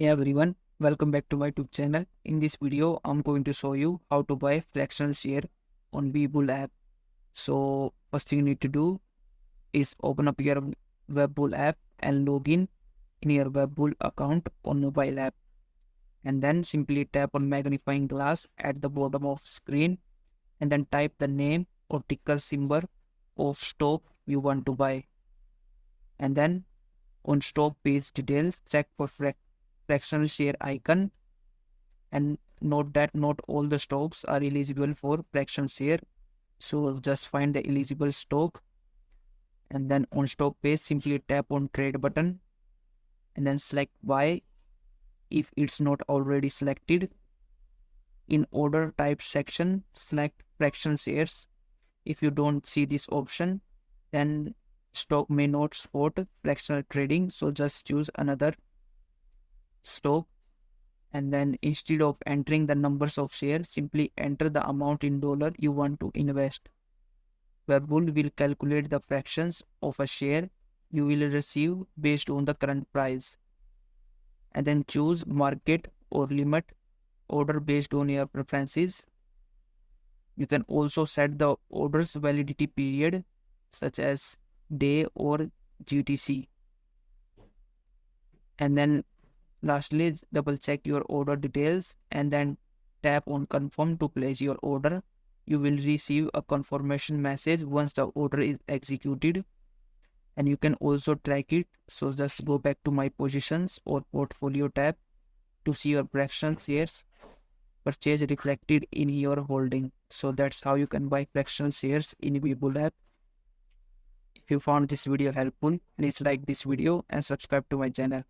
Hey everyone, welcome back to my YouTube channel. In this video, I'm going to show you how to buy fractional share on Webull app. So first thing you need to do is open up your Webull app and log in your Webull account on mobile app. And then simply tap on magnifying glass at the bottom of screen and then type the name or ticker symbol of stock you want to buy. And then on stock page details, check for fractional share icon and note that not all the stocks are eligible for fractional share, so just find the eligible stock and then on stock page simply tap on trade button and then select buy if it's not already selected. In order type section, select fractional shares. If you don't see this option, then stock may not support fractional trading, so just choose another stock. And then instead of entering the numbers of shares, simply enter the amount in dollar you want to invest. Webull will calculate the fractions of a share you will receive based on the current price. And then choose market or limit order based on your preferences. You can also set the order's validity period such as day or GTC. And then lastly, double check your order details and then tap on confirm to place your order. You will receive a confirmation message once the order is executed, and you can also track it. So just go back to my positions or portfolio tab to see your fractional shares purchase reflected in your holding. So that's how you can buy fractional shares in Webull app. If you found this video helpful, please like this video and subscribe to my channel.